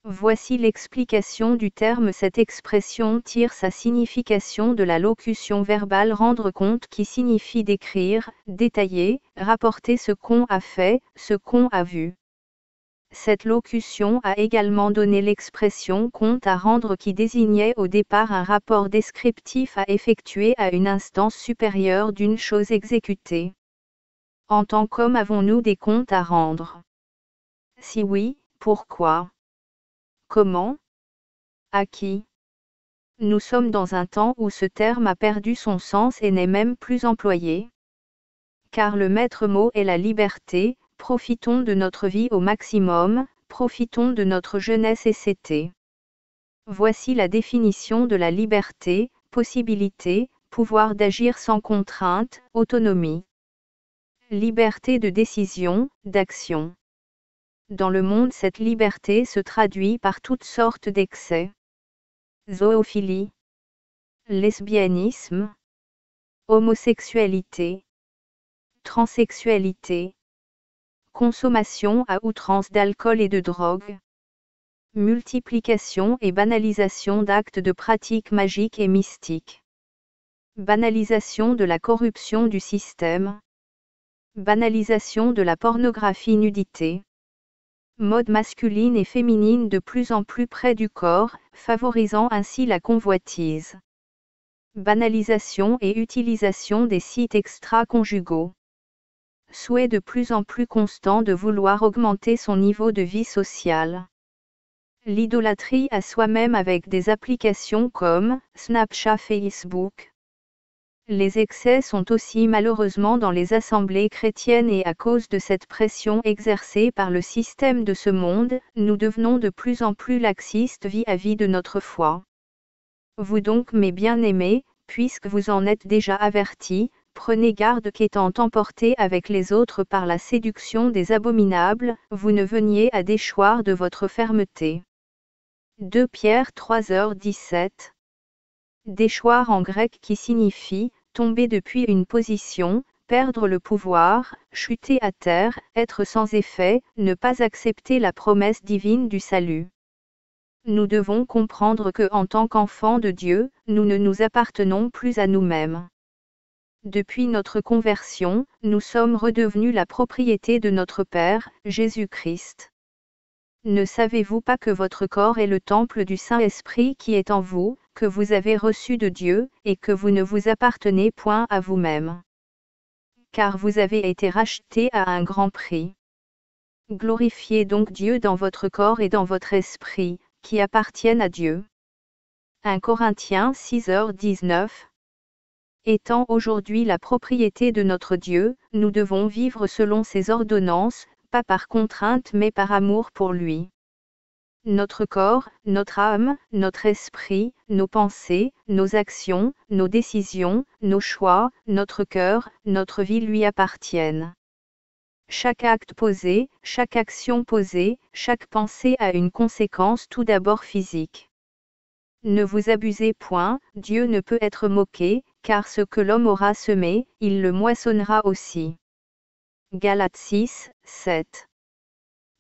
Voici l'explication du terme. Cette expression tire sa signification de la locution verbale rendre compte qui signifie décrire, détailler, rapporter ce qu'on a fait, ce qu'on a vu. Cette locution a également donné l'expression compte à rendre qui désignait au départ un rapport descriptif à effectuer à une instance supérieure d'une chose exécutée. En tant qu'homme, avons-nous des comptes à rendre? Si oui, pourquoi? Comment? À qui? Nous sommes dans un temps où ce terme a perdu son sens et n'est même plus employé. Car le maître mot est la liberté, profitons de notre vie au maximum, profitons de notre jeunesse et c'était. Voici la définition de la liberté, possibilité, pouvoir d'agir sans contrainte, autonomie. Liberté de décision, d'action. Dans le monde, cette liberté se traduit par toutes sortes d'excès. Zoophilie, lesbianisme, homosexualité, transsexualité, consommation à outrance d'alcool et de drogue, multiplication et banalisation d'actes de pratiques magiques et mystiques, banalisation de la corruption du système, banalisation de la pornographie, nudité, mode masculine et féminine de plus en plus près du corps, favorisant ainsi la convoitise. Banalisation et utilisation des sites extra-conjugaux. Souhait de plus en plus constant de vouloir augmenter son niveau de vie sociale. L'idolâtrie à soi-même avec des applications comme Snapchat, Facebook. Les excès sont aussi malheureusement dans les assemblées chrétiennes et à cause de cette pression exercée par le système de ce monde, nous devenons de plus en plus laxistes vis-à-vis de notre foi. Vous donc, mes bien-aimés, puisque vous en êtes déjà avertis, prenez garde qu'étant emportés avec les autres par la séduction des abominables, vous ne veniez à déchoir de votre fermeté. 2 Pierre 3h17. Déchoir en grec qui signifie tomber depuis une position, perdre le pouvoir, chuter à terre, être sans effet, ne pas accepter la promesse divine du salut. Nous devons comprendre que en tant qu'enfants de Dieu, nous ne nous appartenons plus à nous-mêmes. Depuis notre conversion, nous sommes redevenus la propriété de notre Père, Jésus-Christ. Ne savez-vous pas que votre corps est le temple du Saint-Esprit qui est en vous, que vous avez reçu de Dieu, et que vous ne vous appartenez point à vous-même? Car vous avez été rachetés à un grand prix. Glorifiez donc Dieu dans votre corps et dans votre esprit, qui appartiennent à Dieu. 1 Corinthiens 6h19. Étant aujourd'hui la propriété de notre Dieu, nous devons vivre selon ses ordonnances, pas par contrainte mais par amour pour lui. Notre corps, notre âme, notre esprit, nos pensées, nos actions, nos décisions, nos choix, notre cœur, notre vie lui appartiennent. Chaque acte posé, chaque action posée, chaque pensée a une conséquence tout d'abord physique. Ne vous abusez point, Dieu ne peut être moqué, car ce que l'homme aura semé, il le moissonnera aussi. Galates 6, 7.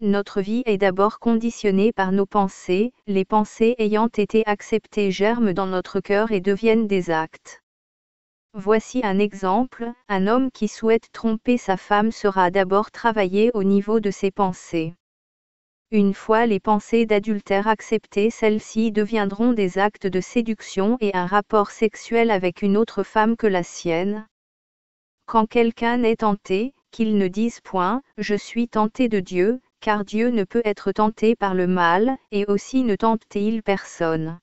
Notre vie est d'abord conditionnée par nos pensées, les pensées ayant été acceptées germent dans notre cœur et deviennent des actes. Voici un exemple, un homme qui souhaite tromper sa femme sera d'abord travaillé au niveau de ses pensées. Une fois les pensées d'adultère acceptées, celles-ci deviendront des actes de séduction et un rapport sexuel avec une autre femme que la sienne. Quand quelqu'un est tenté, qu'il ne dise point « Je suis tenté de Dieu », car Dieu ne peut être tenté par le mal, et aussi ne tente-t-il personne.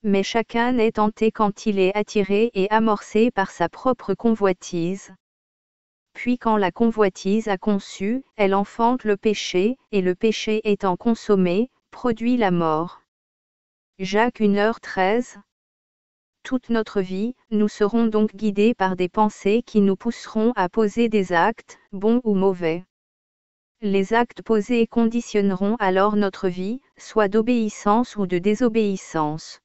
Mais chacun est tenté quand il est attiré et amorcé par sa propre convoitise. Puis quand la convoitise a conçu, elle enfante le péché, et le péché étant consommé, produit la mort. Jacques 1h13. Toute notre vie, nous serons donc guidés par des pensées qui nous pousseront à poser des actes, bons ou mauvais. Les actes posés conditionneront alors notre vie, soit d'obéissance ou de désobéissance.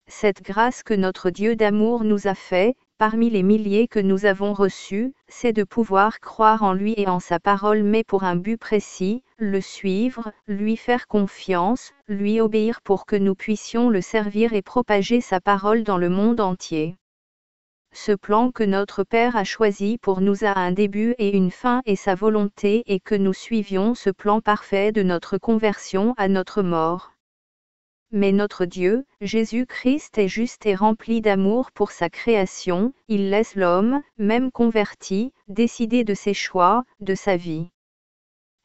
Cette grâce que notre Dieu d'amour nous a fait, parmi les milliers que nous avons reçus, c'est de pouvoir croire en lui et en sa parole, mais pour un but précis, le suivre, lui faire confiance, lui obéir pour que nous puissions le servir et propager sa parole dans le monde entier. Ce plan que notre Père a choisi pour nous a un début et une fin, et sa volonté est que nous suivions ce plan parfait de notre conversion à notre mort. Mais notre Dieu, Jésus-Christ, est juste et rempli d'amour pour sa création, il laisse l'homme, même converti, décider de ses choix, de sa vie.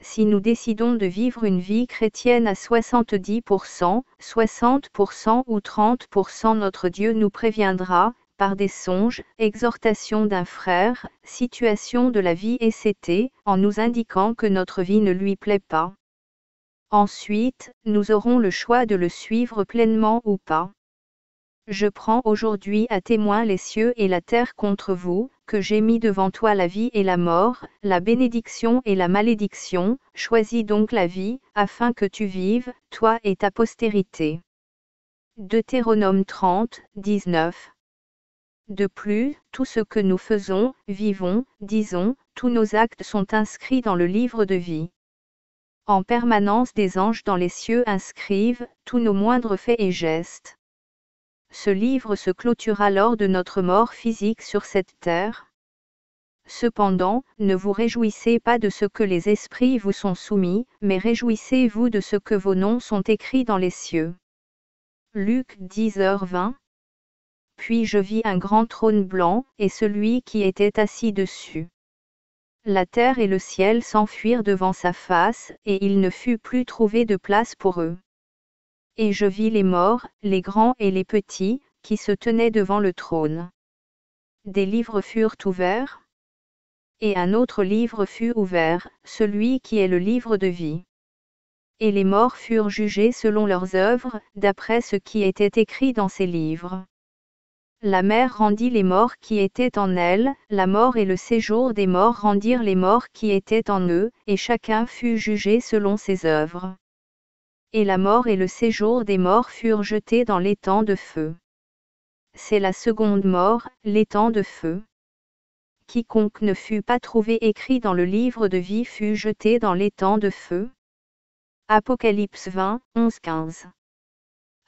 Si nous décidons de vivre une vie chrétienne à 70%, 60% ou 30%, notre Dieu nous préviendra, par des songes, exhortations d'un frère, situation de la vie etc., en nous indiquant que notre vie ne lui plaît pas. Ensuite, nous aurons le choix de le suivre pleinement ou pas. Je prends aujourd'hui à témoin les cieux et la terre contre vous, que j'ai mis devant toi la vie et la mort, la bénédiction et la malédiction, choisis donc la vie, afin que tu vives, toi et ta postérité. Deutéronome 30, 19. De plus, tout ce que nous faisons, vivons, disons, tous nos actes sont inscrits dans le livre de vie. En permanence, des anges dans les cieux inscrivent tous nos moindres faits et gestes. Ce livre se clôturera lors de notre mort physique sur cette terre. Cependant, ne vous réjouissez pas de ce que les esprits vous sont soumis, mais réjouissez-vous de ce que vos noms sont écrits dans les cieux. Luc 10h20. Puis je vis un grand trône blanc, et celui qui était assis dessus. La terre et le ciel s'enfuirent devant sa face, et il ne fut plus trouvé de place pour eux. Et je vis les morts, les grands et les petits, qui se tenaient devant le trône. Des livres furent ouverts. Et un autre livre fut ouvert, celui qui est le livre de vie. Et les morts furent jugés selon leurs œuvres, d'après ce qui était écrit dans ces livres. La mer rendit les morts qui étaient en elle, la mort et le séjour des morts rendirent les morts qui étaient en eux, et chacun fut jugé selon ses œuvres. Et la mort et le séjour des morts furent jetés dans l'étang de feu. C'est la seconde mort, l'étang de feu. Quiconque ne fut pas trouvé écrit dans le livre de vie fut jeté dans l'étang de feu. Apocalypse 20, 11-15.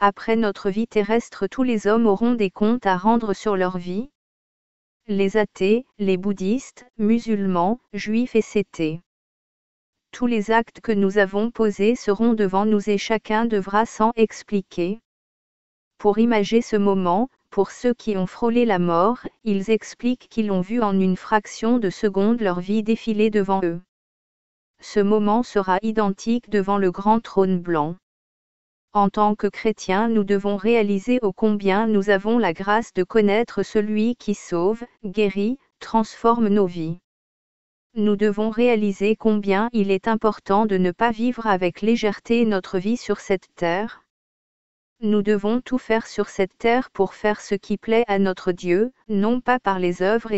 Après notre vie terrestre, tous les hommes auront des comptes à rendre sur leur vie. Les athées, les bouddhistes, musulmans, juifs etc. Tous les actes que nous avons posés seront devant nous et chacun devra s'en expliquer. Pour imager ce moment, pour ceux qui ont frôlé la mort, ils expliquent qu'ils ont vu en une fraction de seconde leur vie défiler devant eux. Ce moment sera identique devant le grand trône blanc. En tant que chrétiens, nous devons réaliser ô combien nous avons la grâce de connaître celui qui sauve, guérit, transforme nos vies. Nous devons réaliser combien il est important de ne pas vivre avec légèreté notre vie sur cette terre. Nous devons tout faire sur cette terre pour faire ce qui plaît à notre Dieu, non pas par les œuvres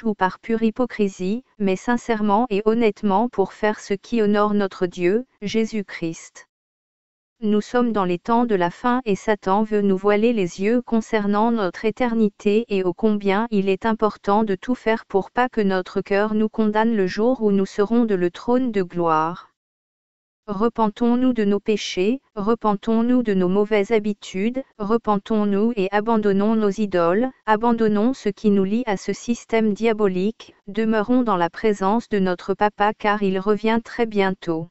ou par pure hypocrisie, mais sincèrement et honnêtement pour faire ce qui honore notre Dieu, Jésus-Christ. Nous sommes dans les temps de la fin et Satan veut nous voiler les yeux concernant notre éternité et ô combien il est important de tout faire pour pas que notre cœur nous condamne le jour où nous serons de le trône de gloire. Repentons-nous de nos péchés, repentons-nous de nos mauvaises habitudes, repentons-nous et abandonnons nos idoles, abandonnons ce qui nous lie à ce système diabolique, demeurons dans la présence de notre Papa car il revient très bientôt.